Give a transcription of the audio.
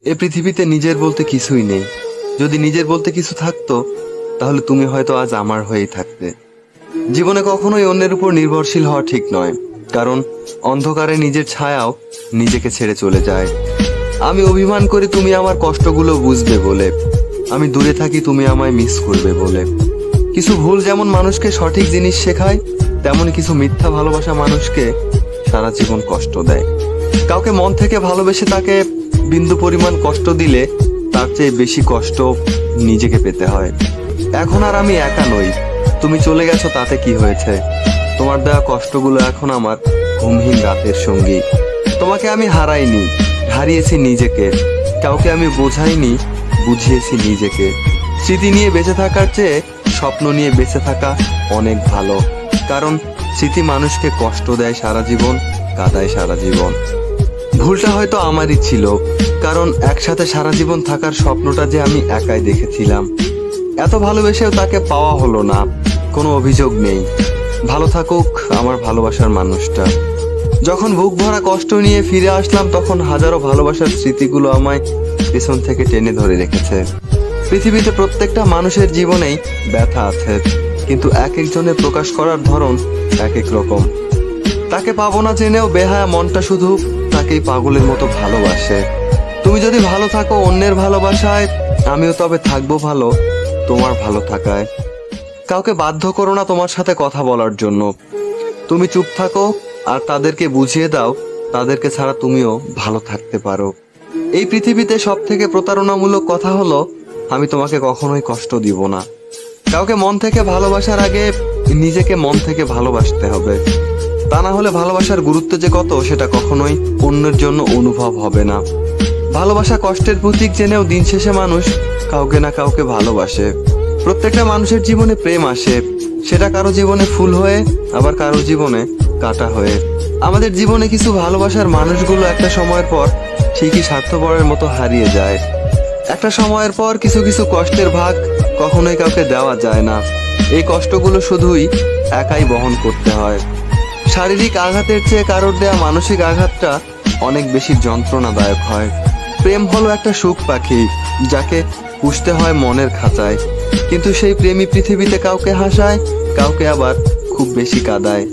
এ পৃথিবীতে নিজের বলতে কিছুই নেই। যদি নিজের বলতে কিছু থাকতো তাহলে তুমি হয়তো আজ আমার হয়েই থাকতে। জীবনে কখনোই অন্যের উপর নির্ভরশীল হওয়া ঠিক নয়, কারণ অন্ধকারে নিজের ছায়াও নিজেকে ছেড়ে চলে যায়। আমি অভিমান করি তুমি আমার কষ্টগুলো বুঝবে বলে, আমি দূরে থাকি তুমি আমায় মিস করবে বলে। কিছু ভুল যেমন মানুষকে সঠিক জিনিস শেখায়, তেমন কিছু মিথ্যা ভালোবাসা মানুষকে সারা জীবন কষ্ট দেয়। কাউকে মন থেকে ভালোবেসে তাকে বিন্দু পরিমাণ কষ্ট দিলে তার চেয়ে বেশি কষ্ট নিজেকে পেতে হয়। এখন আর আমি একা নই, তুমি চলে গেছো তাতে কি হয়েছে? তোমার দেওয়া কষ্টগুলো এখন আমার ঘুমহীন রাতের সঙ্গী। তোমাকে আমি হারাইনি, হারিয়েছি নিজেকে। কাউকে আমি বোঝাইনি, বুঝিয়েছি নিজেকে। স্মৃতি নিয়ে বেঁচে থাকার চেয়ে স্বপ্ন নিয়ে বেঁচে থাকা অনেক ভালো, কারণ স্মৃতি মানুষকে কষ্ট দেয় সারা জীবন, কাঁদায় সারা জীবন। ভুলটা হয়তো আমারই ছিল, কারণ একসাথে সারা জীবন থাকার স্বপ্নটা যে আমি একাই দেখেছিলাম। এত ভালোবেসেও তাকে পাওয়া হলো না, কোনো অভিযোগ নেই। ভালো থাকুক আমার ভালোবাসার মানুষটা। যখন বুক ভরা কষ্ট নিয়ে ফিরে আসলাম তখন হাজারো ভালোবাসার স্মৃতিগুলো আমায় পেছন থেকে টেনে ধরে রেখেছে। পৃথিবীতে প্রত্যেকটা মানুষের জীবনেই ব্যথা আছে, কিন্তু এক একজনের প্রকাশ করার ধরন এক এক রকম। তাকে পাবো না জেনেও বেহায়া মনটা শুধু তাকেই পাগলের মতো ভালোবাসে। তুমি যদি ভালো থাকো অন্যের ভালোবাসায়, আমিও তবে থাকবো ভালো তোমার ভালো থাকায়। কাউকে বাধ্য করো না তোমার সাথে কথা বলার জন্য। তুমি চুপ থাকো আর তাদেরকে বুঝিয়ে দাও তাদেরকে ছাড়া তুমিও ভালো থাকতে পারো। এই পৃথিবীতে সব থেকে প্রতারণামূলক কথা হলো, আমি তোমাকে কখনোই কষ্ট দিব না। কাউকে মন থেকে ভালোবাসার আগে নিজেকে মন থেকে ভালোবাসতে হবে, তা না হলে ভালোবাসার গুরুত্ব যে কত সেটা কখনোই অন্যের জন্য অনুভব হবে না। ভালোবাসা কষ্টের প্রতীক জেনেও দিন শেষে মানুষ কাউকে না কাউকে ভালোবাসে। প্রত্যেকটা মানুষের জীবনে প্রেম আসে, সেটা কারো জীবনে ফুল হয়ে, আবার কারো জীবনে কাঁটা হয়ে। আমাদের জীবনে কিছু ভালোবাসার মানুষগুলো একটা সময়ের পর ঠিকই স্বার্থপরের মতো হারিয়ে যায়। একটা সময়ের পর কিছু কিছু কষ্টের ভাগ কখনোই কাউকে দেওয়া যায় না। এই কষ্টগুলো শুধুই একাই বহন করতে হয়। শারীরিক আঘাতের চেয়ে কারোর দেয়া মানসিক আঘাতটা অনেক বেশি যন্ত্রণাদায়ক হয়। প্রেম হলো একটা সুখ পাখি, যাকে পুষতে হয় মনের খাঁচায়, কিন্তু সেই প্রেমী পৃথিবীতে কাউকে হাসায়, কাউকে আবার খুব বেশি কাঁদায়।